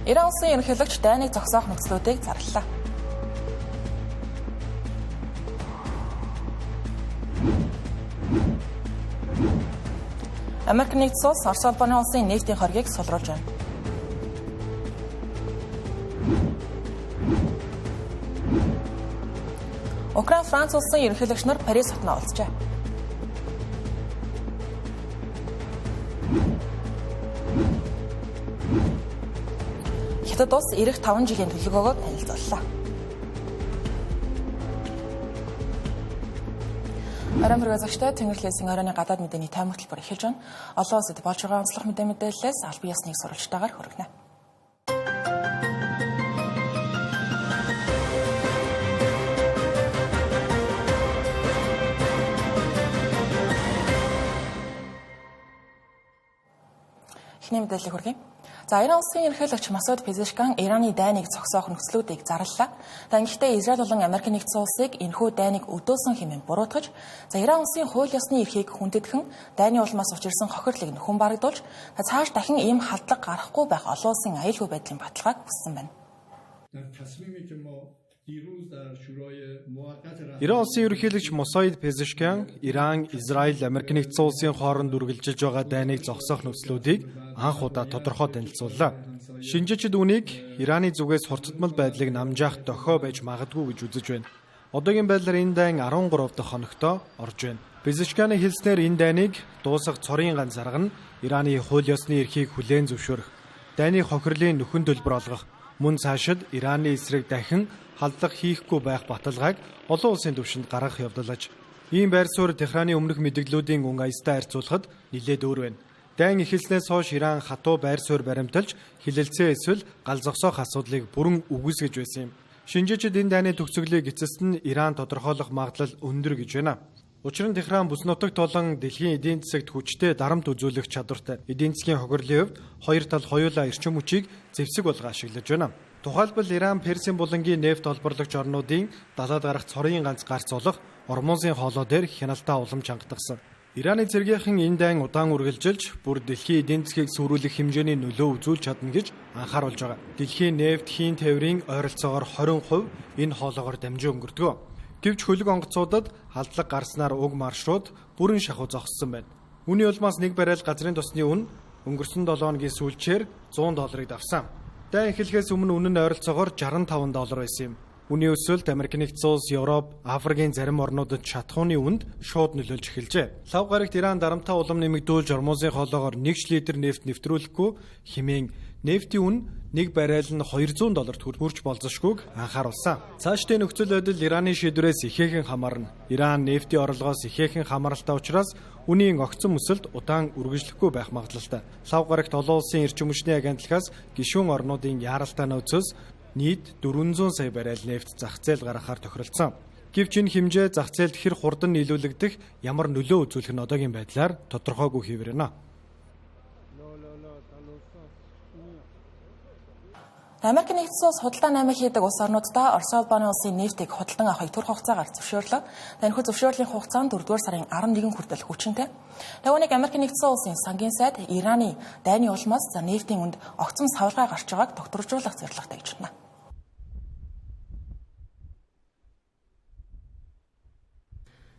Иран улсын ерөнхийлөгч дайныг зогсоох нөхцлүүдийг зарлалаа. Америк нэгдсэн улс Орос улбаны улсын нефтийн хоргийг сулруулж байна. Украин Франц улсын ерөнхийлөгч нар Парис хотноо уулзжээ. Хятад улс ирэх 5 жилийн төлөвлөгөөгөө танилцууллаа. Арам хэрэгзэгчтэй Тэнгэрлэсийн оройн гадаад мэдээний таймаг төлбөр эхэлж байна. Олон улсад болж байгаа онцлог мэдээллээс аль бие ясныг сурвалжтайгаар хүргэнэ. Эхний мэдээллийг хүргэе. За Иран улсын ерөнхийлөгч Масуд Пезешкан Ираны дайныг зогсоох нөхцлүүдийг зарлалаа. Тэгэхдээ Израиль болон Америк нэгдсэн улсыг энэхүү дайныг өдөөсөн хэмээн буруутгаж, за Иран улсын хууль ёсны эрхийг хүндэтгэн дайны улмаас учирсан хохирлыг нөхөн барагдуулж, цааш дахин ийм халдлага гарахгүй байх олон улсын аюулгүй байдлын баталгааг хүссэн байна. Иран улсын ерөнхийлөгч Масуд Пезешкан Иран, Израиль, Америк нэгдсэн улсын хооронд үргэлжилж байгаа дайныг зогсоох нөхцлүүдийг анх удаа тодорхой танилцууллаа. Шинжээчид үүнийг Ираны зүгээс хурцдмал байдлыг намжаах дохио байж магадгүй гэж үзэж байна. Одоогийн байдлаар энэ дайн 13 дахь хоногтоо орж байна. Пезешканы хэлснээр энэ дайныг дуусгах цорын ганц арга нь Ираны хууль ёсны эрхийг хүлээн зөвшөөрөх, дайны хохирлын нөхөн төлбөр олгох, мөн цаашид Ираны эсрэг дахин халдлага хийхгүй байх баталгааг олон улсын түвшинд гаргах явдал аж. Ийм байр суурь Техраны өмнөх мэдээллүүдийн өнгө аястай харьцуулахад нэлээд өөр байна. Дайн эхэлснээс хойш Иран хатуу байр суурь баримталж хилэлцээ эсвэл гал зогсоох асуудлыг бүрэн үгүйсгэж байсан юм. Шинжээчид энэ дайны төгсгөлийг эцэст нь Иран тодорхойлох магадлал өндөр гэж байна. Учир нь Техран бүс нутагт болон дэлхийн эдийн засагт хүчтэй дарамт үзүүлэх чадвартай. Эдийн засгийн хохирлын хувьд хоёр тал хоёулаа эрчим хүчийг зэвсэг болгоо ашиглаж байна. Тухайлбал Иран Персийн булангийн нефт олборлагч орнуудын далаад гарах цорын ганц гарц олох Ормузын хоолой дээр хяналтаа улам чангатгсан. Ираны цэргийнхэн энэ дайн удаан үргэлжилж бүр дэлхийн эдийн засгийг сүрүүлэх хэмжээний нөлөө үзүүлж чадна гэж анхааруулж байгаа. Дэлхийн нефт хийн тээврийн ойролцоогоор 20% энэ хоолоогоор дамжин өнгөрдөг. Гэвч хөлөг онгоцуудад халдлага гарснаар уг маршрут бүрэн шахуу зогссон байна. Үүний улмаас нэг баррел газрын тосны үн өнгөрсөн 7 хоногийн сүүлчээр $100 давсан. Дайн эхлэхээс өмнө үнэ нь ойролцоогоор $65 байсан юм. Үүний өсөлт Америк нэгдсэн улс, Европ, Африкийн зарим орнуудад шатхууны үнд шууд нөлөөлж эхэлжээ. Лав гарагт Иран дарамттай улам нэмэгдүүлж Ормузын хоолоогоор 1 литр нефт нэвтрүүлэхгүй хэмээн нефтийн үн 1 баррел нь $200 хүрч болзошгүйг анхааруулсан. Цаашдын нөхцөл байдал Ираны шийдвэрээс ихээхэн хамаарна. Иран нефтийн орлогоос ихээхэн хамааралтай учраас үнийн огцон өсөлт удаан үргэлжлэхгүй байх магадлалтай. Лав гарагт олон улсын эрчим хүчний агентлагаас гишүүн орнуудын яаралтай нөөцөөс нийт 400 сая баррел нефт зах зээл гаргахаар тохиролцсон. Гэвч энэ хэмжээ зах зээлд хэр хурдан нийлүүлэгдэх, ямар нөлөө үзүүлэх нь одоогийн байдлаар тодорхойгүй хэвээр байна. Америк нэгдсэн улс худалдаа наймыг хийдэг улс орнуудаа Орос улбаны улсын нефтийг худалдан авахыг төрөх хугацаагаар зөвшөөрлөө. Энэхүү зөвшөөрлийн хугацаа нь 4-р сарын 11 хүртэл хүчинтэй. Үүнийг Америк нэгдсэн улсын сангийн сайд Ираны дайны улмаас нефтийн үнд огцом савлгаа гарч байгааг докторжуулах зорилготой гэж байна.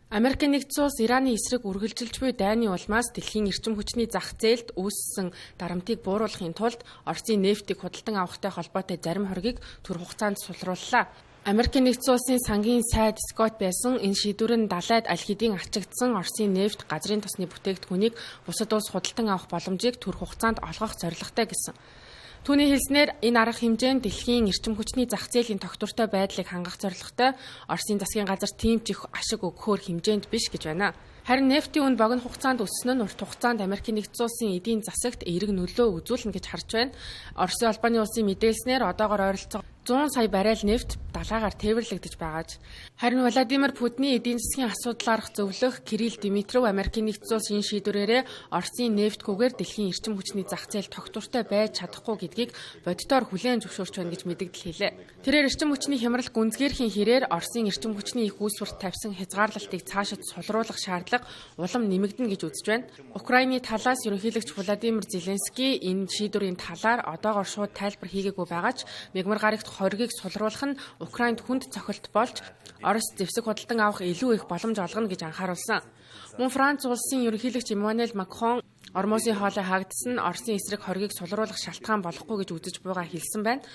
Америк нэгдсэн улс Ираны эсрэг үргэлжилж буй дайны улмаас дэлхийн эрчим хүчний зах зээлд үүссэн дарамтыг бууруулахын тулд Оросын нефтийг худалдан авахтай холбоотой зарим хоргийг төрөх хугацаанд сулрууллаа. Америк нэгдсэн улсын сангийн сайд Скотт байсан энэ шийдвэр нь далайд аль хэдийн ачигдсан Оросын нефт газрын тосны бүтээгдэхүүнийг бусад улс худалдан авах боломжийг төрөх хугацаанд олгох зорилготой гэсэн. Түүний хэлснээр энэ арга хэмжээ нь дэлхийн эрчим хүчний зах зээлийн тогтвортой байдлыг хангах зорилготой Оросын засгийн газар тийм ч их ашиг өгөхөөр хэмжээнд биш гэж байна. Харин нефтийн үн богино хугацаанд өснө нь урт хугацаанд Америк нэгдсэн улсын эдийн засагт эерэг нөлөө үзүүлнэ гэж харж байна. Оросын улбаны улсын мэдээлснээр одоогоор ойролцоогоор 100 сая баррел нефт далайгаар тээвэрлэгдэж байгааж. Харин Владимир Путиний эдийн засгийн асуудлаарх зөвлөх Кирилл Димитров Америкийн нэгдсэн улсын энэ шийдвэрээрээ Оросын нефтгүйгээр дэлхийн эрчим хүчний зах зээл тогтвортой байж чадахгүй гэдгийг боддоор хүлээн зөвшөөрч байна гэж мэдэгдэл хэлээ. Тэрээр эрчим хүчний хямрал гүнзгийрхийн хэрээр Оросын эрчим хүчний их үүсвэрт тавьсан хязгаарлалтыг цаашид сулруулах шаардлага улам нэмэгдэнэ гэж үзэж байна. Украины талаас ерөнхийлөгч Владимир Зеленский энэ шийдвэрийн талаар одоогоор шууд тайлбар хийгээгүй байгаа ч мягмар гарагт хоргийг сулруулах нь Украинд хүнд цохилт болж Орос зэвсэг худалдан авах илүү их боломж олгоно гэж анхааруулсан. Мөн Франц улсын ерөнхийлөгч Эммануэль Макрон Ормосын хоолой хаагдсан нь Оросын эсрэг хоргийг сулруулах шалтгаан болохгүй гэж үзэж буйгаа хэлсэн байна.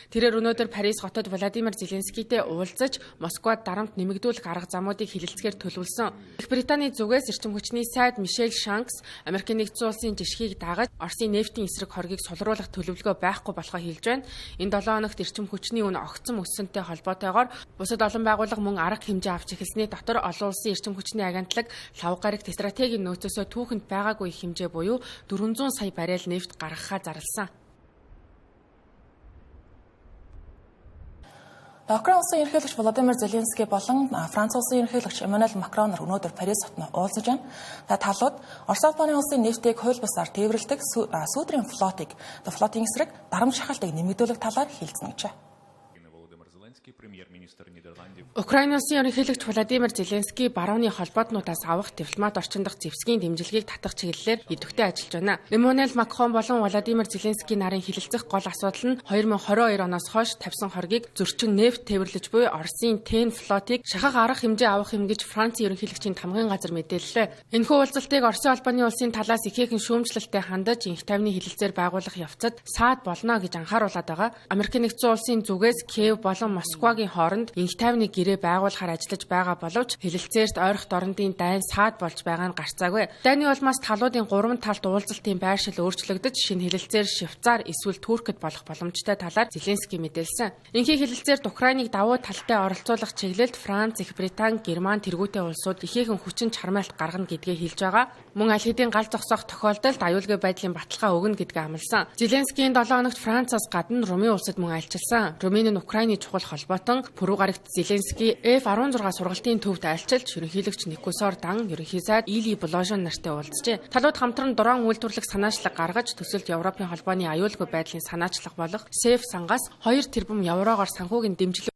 Тэрээр өнөөдөр Парис хотод Владимир Зеленскийтэй уулзаж Москвад дарамт нэмэгдүүлэх арга замуудыг хэлэлцгээр төлөвлөсөн. Их Британий зүгээс эрчим хүчний сайд Мишель Шанкс Америкийн нэгдсэн улсын жишгийг дагаж Оросын нефтийн эсрэг хоргийг сулруулах төлөвлөгөө байхгүй болохоо хэлж байна. Энэ 7 хоногт эрчим хүчний үн огцом өссөнтэй холбоотойгоор бусад олон байгууллага мөн арга хэмжээ авч эхэлсний дотор олон улсын эрчим хүчний агентлаг лав гарагт стратегийн нөөцөөсөө түүхэнд байгаагүй их хэмжээ буюу 400 сая баррел нефт гаргахаа зарласан. Украин улсын ерөнхийлөгч Владимир Зеленский болон Франц улсын ерөнхийлөгч Эммануэль Макрон өнөөдөр Парис хотод уулзаж байна. Талууд Орос улбаны улсын нефтийг хууль бусаар тээвэрлэдэг сүүдрийн флотын эсрэг дарамт шахалтыг нэмэгдүүлэх талаар хэлцэн гэжээ. Украин улсын ерөнхийлөгч Владимир Зеленский барууны холбоотнуудаас авах дипломат орчин дахь зэвсгийн дэмжлэгийг татах чиглэлээр идэвхтэй ажиллаж байна. Эммануэль Макрон болон Владимир Зеленский нарын хэлэлцэх гол асуудал нь 2022 оноос хойш тавьсан хоргийг зөрчин нефт тээвэрлэж буй Оросын TEN флотыг шахах арга хэмжээ авах юм гэж Францын ерөнхийлөгчийн тамгын газар мэдээллээ. Энэхүү уулзалтыг Оросын албаны улсын талаас ихээхэн шүүмжлэлтэй хандаж инх тайвны хэлэлцээр байгуулах явцад саад болно гэж анхааруулад байгаа. Америкийн нэгдсэн улсын зүгээс Киев болон Москвагийн хооронд инх тайвны гэрээ байгуулахаар ажиллаж байгаа боловч хэлэлцээрт ойрхон дорнодын дайн саад болж байгаа нь гарцаагүй. Дайны улмаас талуудын 3 талд уулзалтын байршил өөрчлөгдөж шинэ хэлэлцээр Швейцар эсвэл Туркид болох боломжтой талаар Зеленский мэдээлсэн. Инхий хэлэлцээрт Украиныг давуу талтай оролцуулах чиглэлд Франц, Их Британи, Герман тэргүүтэй улсууд ихээхэн хүчин чармайлт гаргана гэдгээ хэлж байгаа. Мөн аль хэдийн гал зогсоох тохиолдолд аюулгүй байдлын баталгаа өгнө гэдгээ амласан. Зеленскийн 7 хоногт Францаас гадна Румын улсад мөн альчилсан. Румын нь Украины чухал холбоотон пүрэв гарагт Зеленский F-16 сургалтын төвд альчилж ерөнхийлөгч Никосор Дан, ерөнхий сайд Или Бложон нартай уулзжээ. Талууд хамтран дрон үйлдвэрлэх санаачлаг гаргаж төсөлд Европын холбооны аюулгүй байдлын санаачлаг болох SAFE сангаас 2 тэрбум еврогоор санхүүгийн дэмжлэг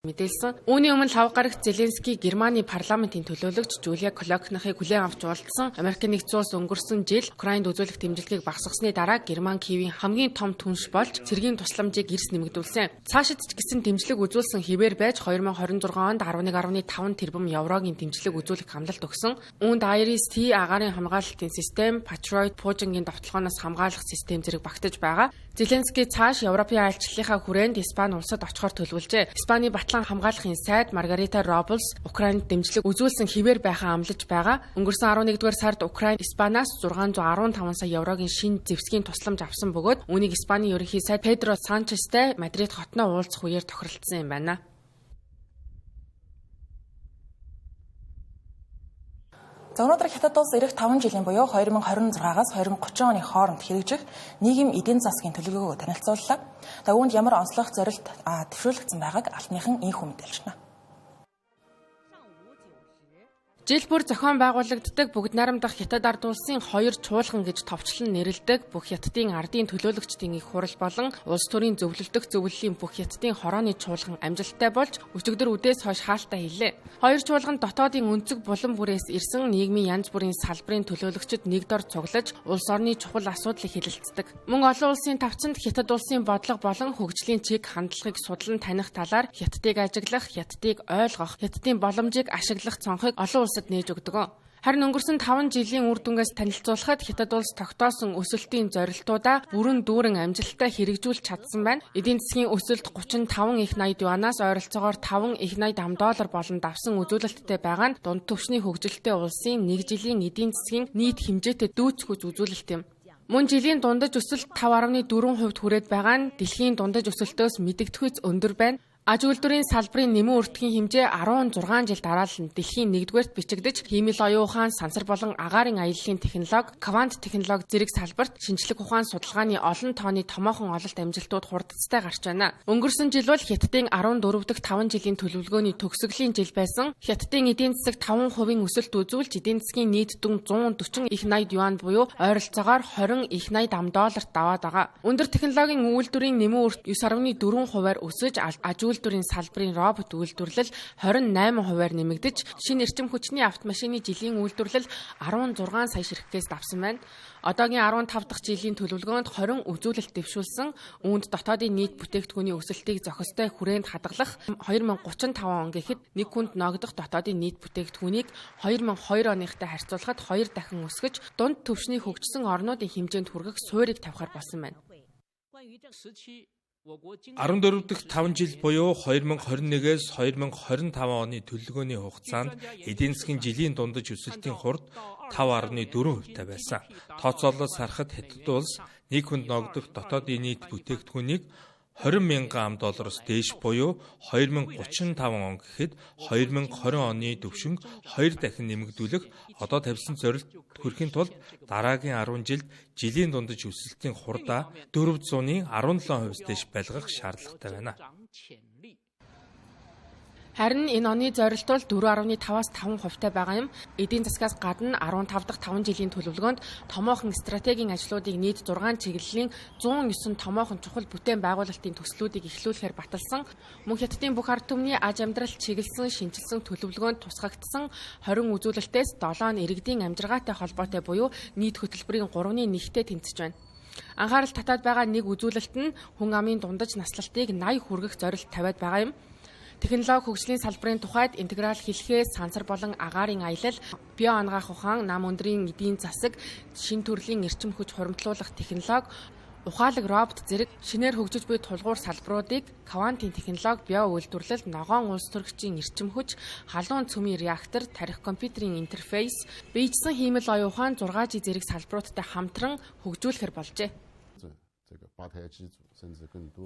мэдээлсэн. Үүний өмнө лав гарагт Зеленский Германы парламентын төлөөлөгч Жулия Клокнахыг хүлээн авч уулзсан. Америкийн нэгдсэн улс өнгөрсөн жил Украинд үзүүлэх дэмжлэгийг багасгасны дараа Герман Киевийн хамгийн том түнш болж цэргийн тусламжийг эрс нэмэгдүүлсэн. Цаашид ч гэсэн дэмжлэг үзүүлсэн хэвээр байж 2026 онд 11.5 тэрбум еврогийн дэмжлэг үзүүлэх хамлалт өгсөн. Үүнд IRIS-T агаарын хамгаалалтын систем, Patriot Pujing-ийн довтлогооноос хамгаалах систем зэрэг багтаж байгаа. Зеленский цааш Европын айлчлалынхаа хүрээнд Испани улсад очихоор төлөвлөжээ. Испани батлан хамгаалахын сайд Маргарита Роболс Украинд дэмжлэг үзүүлсэн хэвээр байхаа амлаж байгаа. Өнгөрсөн 11-р сард Украин Испаниас 615 сая еврогийн шинэ зэвсгийн тусламж авсан бөгөөд үүнийг Испани ерөнхий сайд Педро Санчестэй Мадрид хотноо уулзах үеэр тохиролцсон юм байна. Өнөөдөр Хятад улс ирэх 5 жилийн буюу 2026-аас 2030 оны хооронд хэрэгжих нийгэм эдийн засгийн төлөвлөгөөгөө танилцууллаа. Үүнд ямар онцлог зорилт төвшүүлэгдсэн байгааг алтныхан инхүү мэдээлж байна. Жил бүр зохион байгуулагддаг бүгд найрамдах Хятад ард улсын 2 чуулган гэж товчлон нэрлэдэг бүх Хятадын ардын төлөөлөгчдийн их хурал болон улс төрийн зөвлөлдөх зөвлөлийн бүх Хятадын хорооны чуулган амжилттай болж өчигдөр үдээс хойш хаалттай хэлээ. 2 чуулган дотоодын өнцөг булан бүрээс ирсэн нийгмийн янз бүрийн салбарын төлөөлөгчид нэг дор цуглаж улс орны чухал асуудлыг хэлэлцдэг. Мөн олон улсын тавцанд Хятад улсын бодлого болон хөгжлийн чиг хандлагыг судлан таних талаар Хятадыг ажиглах, Хятадыг ойлгох, Хятадын боломжийг ашиглах цонхыг олон улсад нээж өгдөг. Харин өнгөрсөн 5 жилийн үр дүнгээс танилцуулахад Хятад улс тогтоосон өсөлтийн зорилтуудаа бүрэн дүүрэн амжилттай хэрэгжүүлж чадсан байна. Эдийн засгийн өсөлт 35 их 80 юанаас ойролцоогоор 5 их 80 $, болон давсан үзүүлэлттэй байгаа нь дунд түвшний хөгжилтэй улсын 1 жилийн эдийн засгийн нийт хэмжээтэй дүүцгүүц үзүүлэлт юм. Мөн жилийн дундаж өсөлт 5.4% хүрээд байгаа нь дэлхийн дундаж өсөлтөөс мэдэгдэхүйц өндөр байна. Аж үйлдвэрийн салбарын нэмэн өртгийн хэмжээ 16 жил дараалан дэлхийн 1-р бичигдэж, хиймэл оюун ухаан, сансар болон агаарын аяллаа технологи, квант технологи зэрэг салбарт шинжлэх ухаан судалгааны олон тооны томоохон ололт амжилтууд хурдцтай гарч байна. Өнгөрсөн жил бол Хятадын 14 дахь 5 жилийн төлөвлөгөөний төгсгөлийн жил байсан. Хятадын эдийн засаг 5% өсөлт үзүүлж, эдийн засгийн нийт дүн 140 их 80 юан буюу ойролцоогоор 20 их 80 ам долларт даваад байгаа. Өндөр технологийн үйлдвэрийн нэмэн өрт 9.4%-аар өсөж, аж үйлдвэрийн салбарын робот үйлдвэрлэл 28%-аар нэмэгдэж, шинэ эрчим хүчний автомашины жилийн үйлдвэрлэл 16 сая ширхгээс давсан байна. Одоогийн 15 дахь жилийн төлөвлөгөөнд 20 үзүүлэлт дэвшүүлсэн. Үүнд дотоодын нийт бүтээгдэхүүний өсөлтийг зохистой хүрээнд хадгалах 2035 он гэхэд нэг хүнд ногдох дотоодын нийт бүтээгдэхүүнийг 2002 оныхтай харьцуулахад 2 дахин өсгөж, дунд түвшний хөгжсөн орнуудын хэмжээнд хүргэх суурийг тавихаар болсон байна. 14 дахь 5 жил буюу 2021-ээс 2025 оны төлөвлөгөөний хугацаанд эдийн засгийн жилийн дундаж өсөлтийн хурд 5.4%-тай байсан. Тооцоололоос харахад Хятад улс нэг хүнд ногдох дотоодын нийт бүтээгдэхүүнийг 20 мянган ам доллароос дээш буюу 2035 он гэхэд 2020 оны төвшинг 2 дахин нэмэгдүүлэх одоо тавьсан зорилт хүрэхин тулд дараагийн 10 жилд жилийн дундаж өсөлтийн хурдаа 417%-с дээш байлгах шаардлагатай байна. Харин энэ оны зорилт бол 4.5-аас 5%-тай байгаа юм. Эдийн засгаас гадна 15 дахь 5 жилийн төлөвлөгөөнд томоохон стратегийн ажлуудыг нийт 6 чиглэлийн 109 томоохон чухал бүтээн байгуулалтын төслүүдийг эхлүүлэхээр баталсан. Мөн Хятадын бүх ард түмний аж амьдрал чиглэсэн шинжилсэн төлөвлөгөөнд тусгагдсан 20 үзүүлэлтээс 7 нь иргэдийн амжиргаатай холбоотой буюу нийт хөтөлбөрийн 3-ны 1-тэй тэмцэж байна. Анхаарал татаад байгаа нэг үзүүлэлт нь хүн амын дундаж наслалтыг 80 хүргэх зорилт тавиад байгаа юм. Технологи хөгжлийн салбарын тухайд интеграл хэлхээ, сансар болон агаарын аялал, био ангаах ухаан, нам өндрийн эдийн засаг, шин төрлийн эрчим хүч хуримтлуулах технологи, ухаалаг робот зэрэг шинээр хөгжиж буй тулгуур салбаруудыг квантын технологи, био үйлдвэрлэл, ногоон улс төрөгчийн эрчим хүч, халуун цөмийн реактор, тарих компьютерийн интерфейс, биежилсэн хиймэл оюун ухаан 6G зэрэг салбаруудтай хамтран хөгжүүлэхээр болжээ.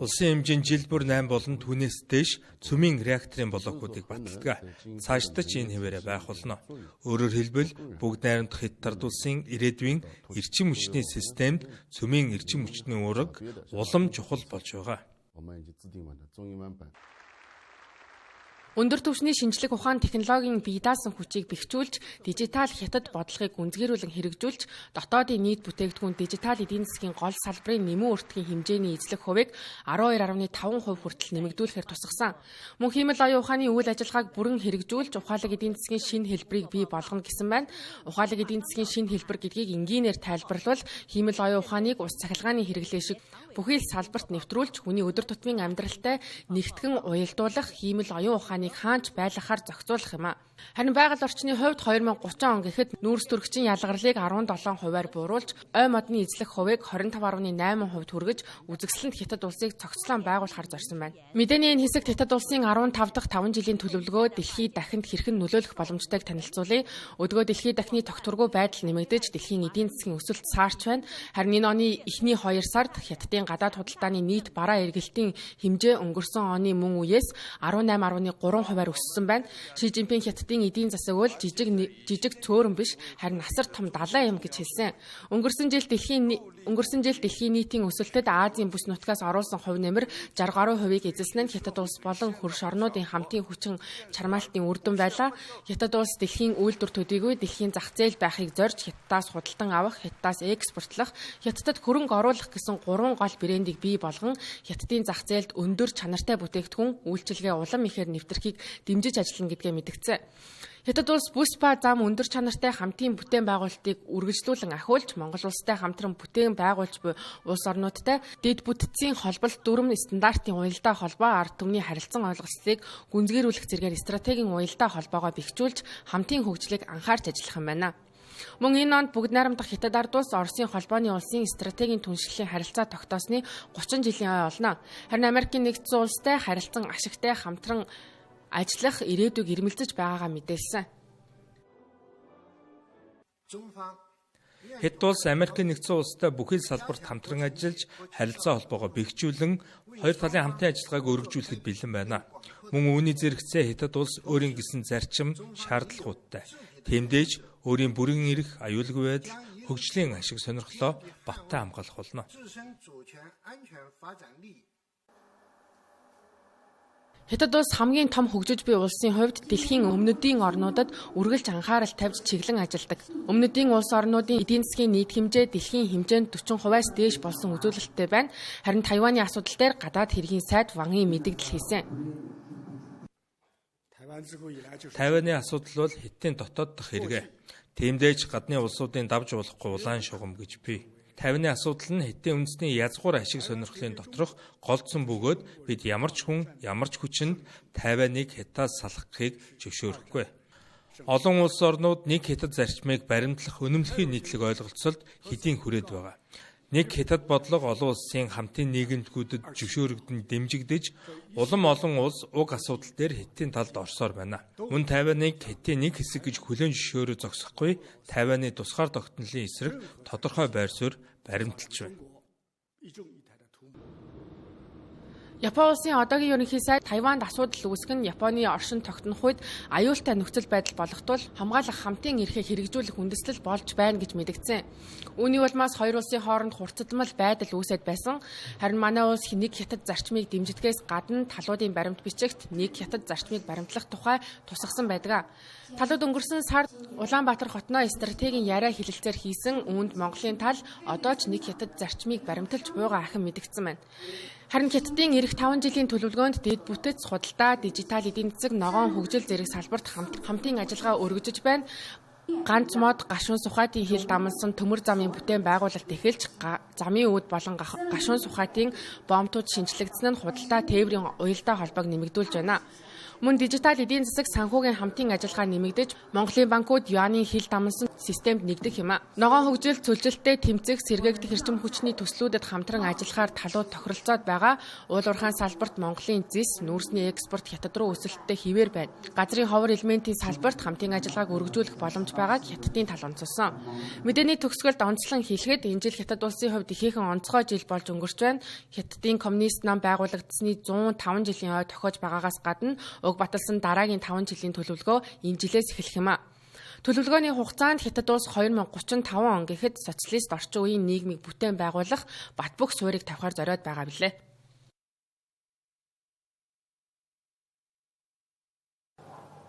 Улсын хэмжээнд жил бүр 8 болон түүнээс дээш цөмийн реакторын блокуудыг баталдаг. Цаашдаа ч энэ хэвээрээ байх болно. Өөрөөр хэлбэл бүгд найрамдах Хятад улсын ирээдүйн эрчим хүчний системд цөмийн эрчим хүчний үүрэг улам чухал болж байгаа. Өндөр түвшний шинжлэх ухаан технологийн бие даасан хүчийг бэхжүүлж, дижитал хятад бодлогыг гүнзгийрүүлэн хэрэгжүүлж, дотоодын нийт бүтээгдэхүүн дижитал эдийн засгийн гол салбарын нэмэн өртгийн хэмжээний эзлэх хувийг 12.5% хүртэл нэмэгдүүлэхээр тусгасан. Мөн хиймэл оюун ухааны үйл ажиллагааг бүрэн хэрэгжүүлж, ухаалаг эдийн засгийн шинэ хэлбэрийг бий болгоно гэсэн байна. Ухаалаг эдийн засгийн шинэ хэлбэр гэдгийг энгийнээр тайлбарлавал хиймэл оюун ухааныг ус цахилгааны хэрэглээ шиг бүхий л салбарт нэвтрүүлж, хүний өдөр тутмын амьдралтай нэгтгэн уялдуулах хиймэл оюун ухааныг хаанч байлгахаар зохицуулах юм а. Харин байгаль орчны хувьд 2030 он гэхэд нүүрс төрөгчийн ялгарлыг 17%-аар бууруулж, ой модны эзлэх хувийг 25.8% хүргэж, үзэгсэлэнт Хятад улсыг цогцлон байгуулахар зорьсон байна. Мэдээний энэ хэсэгт Хятад улсын 15 дахь 5 жилийн төлөвлөгөө дэлхийд дахинд хэрхэн нөлөөлөх боломжтойг танилцуулъя. Өдгөө дэлхийд дахины тогтворгүй байдал нэмэгдэж, дэлхийн эдийн засгийн өсөлт саарч байна. Харин энэ оны эхний 2 сард Хятадын гадаад худалдааны нийт бараа эргэлтийн хэмжээ өнгөрсөн оны мөн үеэс 18.3%-аар өссөн байна. Ши Жинпинг Хятадын эдийн засаг бол жижиг цөөрөн биш, харин асар том далайн юм гэж хэлсэн. Өнгөрсөн жил дэлхийн нийтийн өсөлтөд Азийн бүс нутгаас оруулсан хувь нэмэр 60 гаруй хувийг эзэлсэн нь Хятад улс болон хөрш орнуудын хамтын хүчин чармаалтын үр дүн байлаа. Хятад улс дэлхийн үйлдвэр төдийгүй дэлхийн зах зээл байхыг зорж Хятадаас худалдан авах, Хятадаас экспортлох, Хятадд хөрөнгө оруулах гэсэн 3 гол брендийг бий болгон Хятадын зах зээлд өндөр чанартай бүтээгдэхүүн үйлчилгээ улам ихээр нэвтрэхийг дэмжиж ажиллана гэдгээ мэдгцээ. Хятад улс бүс ба зам өндөр чанартай хамтын бүтээн байгуулалтыг үргэлжлүүлэн ахиулж, Монгол улстай хамтран бүтээн байгуулж буй улс орнуудтай дэд бүтцийн холболт дүрм стандартын уялдаа холбоо ард түмний харилцан ойлголцыг гүнзгийрүүлэх зэргээр стратегийн уялдаа холбоогоо бэхжүүлж, хамтын хөгжлийг анхаарч ажиллах юм байна. Мөн энэ онд бүгд найрамдах Хятад ард улс Оросын холбооны улсын стратегийн түншлэлийн харилцаа тогтоосны 30 жилийн ой олно. Харин Америкийн нэгдсэн улстай харилцан ашигтай хамтран ажиллах ирээдүйг ирмэлзэж байгаагаа мэдээлсэн. Хэд улс Америкийн нэгдсэн улстай бүхэл салбарт хамтран ажиллаж харилцаа холбоогоо бэхжүүлэн хоёр талын хамтын ажиллагааг өргөжүүлэхэд бэлэн байна. Мөн үүний зэрэгцээ Хятад улс өөрийн гэсэн зарчим шаардлагуудтай. Тиймдээж өөрийн бүрэн эрх, аюулгүй байдал, хөгжлийн ашиг сонирхлоо баттай хамгаалах болно. Хятад улс хамгийн том хөгжиж буй улсын хувьд дэлхийн өмнөдийн орнуудад үргэлж анхаарал тавьж чиглэн ажилладаг. Өмнөдийн улс орнуудын эдийн засгийн нийт хэмжээ дэлхийн хэмжээнд 40%-аас дээш болсон үзүүлэлттэй байна. Харин Тайваны асуудал дээр гадаад хэргийн сайд Ван Ий мэдэгдэл хийсэн. Тайваны асуудал бол Хятадын дотоод дахь хэрэгэ. Тиймдээж гадны улсуудын давж болохгүй улаан шугам гэж бий. Тайваны асуудал нь Хятадын үндэсний язгуур ашиг сонирхлын доторх голдсон бөгөөд бид ямар ч хүн, ямар ч хүчинд Тайваныг Хятадаас салгахыг зөвшөөрөхгүй. Олон улс орнууд нэг Хятад зарчмыг баримтлах үнэмлэхийн нийтлэг ойлголцолд хэдийн хүрээд байгаа. Нэг Хятад бодлого олон улсын хамтын нийгэмтгүүдэд зөвшөөрөгдөн дэмжигдэж, улам олон улс уг асуудал дээр Хятадын талд орсоор байна. Мөн Тайваныг Хятадын нэг хэсэг гэж хүлээн зөвшөөрөө зогсохгүй, Тайваны тусгаар тогтнолын эсрэг тодорхой байр суурь баримталж байна. Япон улсын одоогийн ерөнхий сайд Тайванд асуудал үүсгэн Японы оршин тогтнох үед аюултай нөхцөл байдал болохтуул хамгаалах хамтын эрхээ хэрэгжүүлэх үндэслэл болж байна гэж мэдгдсэн. Үүний улмаас хоёр улсын хооронд хурцдмал байдал үүсэт байсан. Харин манай улс нэг Хятад зарчмыг дэмждгээс гадна талуудын баримт бичигт нэг Хятад зарчмыг баримтлах тухай тусгасан байдаг. Талууд өнгөрсөн сард Улаанбаатар хотноо стратегийн яриа хэлэлцээр хийсэн үүнд Монголын тал одоо ч нэг Хятад зарчмыг баримталж буйгаа ахин мэдгдсэн байна. Харин Хятадын эх 5 жилийн төлөвлөгөөнд дэд бүтэц, худалдаа, дижитал эдийн засаг, ногоон хөгжил зэрэг салбарт хамтын ажиллагаа өргөжөж байна. Ганц мод, гашуун сухатын хил дамнасан төмөр замын бүтээн байгуулалт эхэлж замын үүд болон гашуун сухатын бомтууд шинжлэгдсэн нь худалдаа тээврийн уялдаа холбоог нэмэгдүүлж байна. Мөн дижитал эдийн засаг санхүүгийн хамтын ажиллагаа нэмэгдэж, Монголын банкуд юаны хил дамнасан системд нэгдэх юм а. Ногоон хөгжил, цөлжилттэй тэмцэх, сэргээгдэх эрчим хүчний төслүүдэд хамтран ажиллахаар талууд тохиролцоод байгаа. Уул уурхайн салбарт Монголын зис, нүүрсний экспорт Хятад руу өсөлттэй хിവэр байна. Газрын ховор элементийн салбарт хамтын ажиллагааг өргөжүүлэх боломж байгааг Хятадын тал онцолсон. Мэдээний төгсгөлд онцлон хэлэхэд энэ жил Хятад улсын хувьд ихээхэн онцгой жил болж өнгөрч байна. Хятадын коммунист нам байгуулагдсны 105 жилийн ой тохиож байгаагаас гадна баталсан дараагийн 5 жилийн төлөвлөгөө энэ жилээс эхлэх юм а. Төлөвлөгөөний хугацаанд Хятад улс 2035 он гэхэд социалист орчин үеийн нийгмийг бүтээн байгуулах бат бөх суурийг тавихаар зориод байгаа билээ.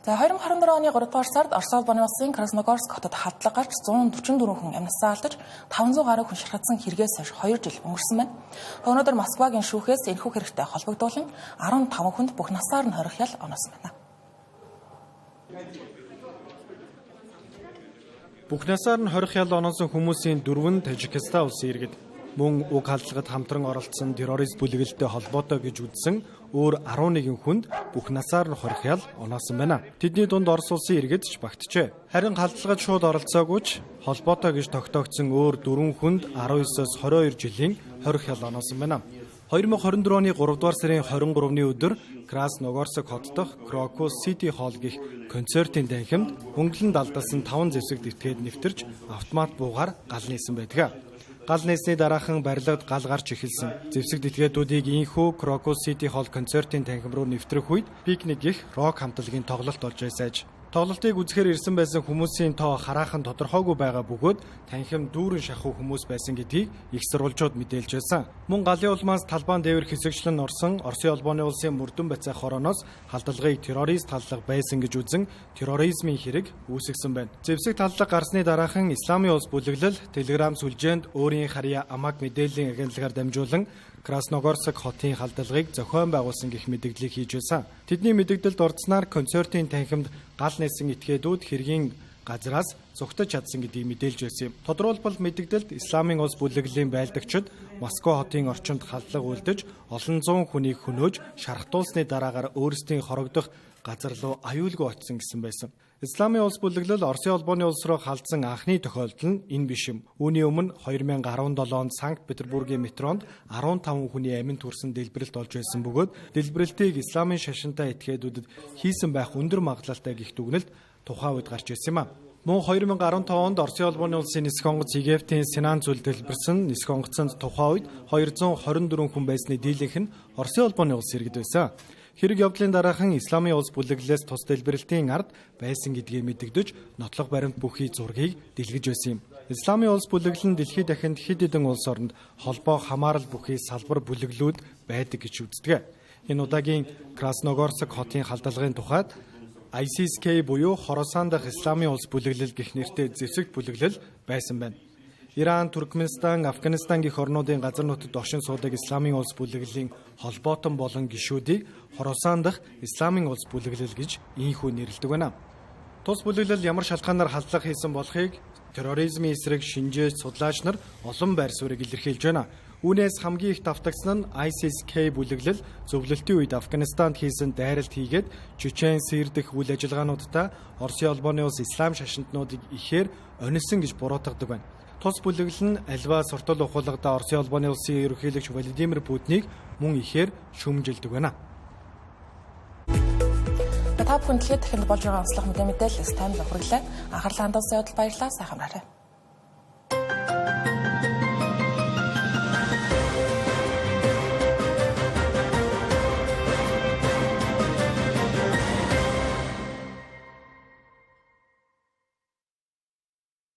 За 2024 оны 3 дугаар сард Орос улбаны улсын Красногорск хотод халдлага гарч 144 хүн амьсгалаа алдаж 500 гаруй хүн шархагдсан хэрэгээс хойш 2 жил өнгөрсөн байна. Өнөөдөр Москвагийн шүүхээс энэхүү хэрэгтэй холбогдуулан 15 хүнд бүх насаар нь хорих ял оноосон байна. Бүх насаар нь хорих ял оноосон хүмүүсийн 4 нь Тажикстан улсын иргэд. Мөн уг халдлагад хамтран оролцсон террорист бүлэгэлтэй холбоотой гэж үзсэн өөр 11 хүнд бүх насаар нь хорих ял оноосон байна. Тэдний дунд Орос улсын иргэд ч багтжээ. Харин халдлагад шууд оролцоогүй ч холбоотой гэж тогтоогдсон өөр 4 хүнд 19-с 22 жилийн хорих ял оноосон байна. 2024 оны 3 дугаар сарын 23-ны өдөр Красногорск хот дахь Крокус City Hall гэх концертын танхимд хөнгөлөнд алдсан 5 зэвсэг дэвтгээд нэвтэрч автомат буугаар гал нээсэн байдаг. Гал нээсний дараахан барилгад гал гарч эхэлсэн. Зэвсэг дэтгээдүүдийг инхүү Крокус City Hall концертын танхим руу нэвтрэх үед пикник гэх рок хамтлагийн тоглолт болж байсааж. Тоглолтыг үзэхээр ирсэн байсан хүмүүсийн тоо хараахан тодорхойгүй байгаа бөгөөд танхим дүүрэн шахуу хүмүүс байсан гэдгийг их сурвалжууд мэдээлж байсан. Мөн галын улмаас талбайн дээвэр хэсэгчлэн орсон Оросын улбаны улсын мөрдөн бацаа хорооноос халдлагыг террорист халдлага байсан гэж үзэн терроризмын хэрэг үүсгэсэн байна. Зэвсэг таллага гарсны дараахан Исламын улс бүлэглэл Telegram сүлжээнд өөрийн харьяа амаг мэдээллийн агентлагаар дамжуулан Красногорск хотын халдлагыг зохион байгуулсан гэх мэдээллийг хийж байсан. Тэдний мэдээлэлд ордснаар концертын танхимд гал нээсэн этгээдүүд хэргийн газраас зугтаж чадсан гэдгийг мэдээлж байсан юм. Тодорхойлбол мэдээлэлд Исламын улс бүлэглэлийн байлдагчид Москва хотын орчинд халдлага үлдэж олон зуун хүнийг хөнөөж шархтуулсны дараагаар өөрсдийн хорогдох газар руу аюулгүй очсон гэсэн байсан. Исламын улс бүлэглэл Оросын улбаны улс руу халдсан анхны тохиолдол нь энэ биш юм. Үүний өмнө 2017 онд Санкт-Петербургийн метронд 15 хүний аминд хүрсэн дэлбэрэлт болж байсан бөгөөд дэлбэрэлтийг Исламын шашинтай этгээдүүдэд хийсэн байх өндөр магадлалтай гэх дүгнэлт тухайн үед гарч ирсэн юм а. Мөн 2015 онд Оросын улбаны улсын нисэх онгоц Египтийн Синан зүйл дэлбэрсэн нисэх онгоцонд тухайн үед 224 хүн байсны дийлэнх нь Оросын улбаны улс иргэд байсан. Хэрэг явдлын дараахан Исламын улс бүлэглэлээс тус дэлбэрэлтийн ард байсан гэдгийг мэдэгдэж, нотлох баримт бүхий зургийг дэлгэж байсан юм. Исламын улс бүлэглэл нь дэлхийд дахинд хэд хэдэн улс оронд холбоо хамаарал бүхий салбар бүлэглүүд байдаг гэж үздэг. Энэ удаагийн Красногорск хотын халдлагын тухайд ISIS-K буюу Хоросан дахь Исламын улс бүлэглэл гэх нэртэй зэвсэгт бүлэглэл байсан байна. Иран, Туркменстан, Афганистан гэх орнуудын газар нутагт оршин суудаг Исламын улс бүлэглэлийн холбоотон болон гишүүдийг Хоросан дахь Исламын улс бүлэглэл гэж ийхүү нэрлэдэг байна. Тус бүлэглэл ямар шалтгаанаар халдлага хийсэн болохыг терроризмын эсрэг шинжээж судлаач нар олон байр суурийг илэрхийлж байна. Үүнээс хамгийн их давтагдсан нь ISIS-K бүлэглэл зөвлөлтийн үед Афганистанд хийсэн дайралт хийгээд Чечен, Сирь дэх үйл ажиллагаануудаа Оросын улбаны улс ислам шашинтнуудыг ихээр онилсон гэж буруутгадаг байна. Тус бүлэглэл нь альва суртал ухуулгада Оросын улбаны улсын ерөнхийлөгч Владимир Путинийг мөн ихээр шүүмжилдэг байна. Та бүхэн дэлхийд дахинд болж байгаа онцлог мэдээлэл таймд хүргэлээ. Анхаарлаа хандуулсан явдал баярлалаа. Сайхан амраарай.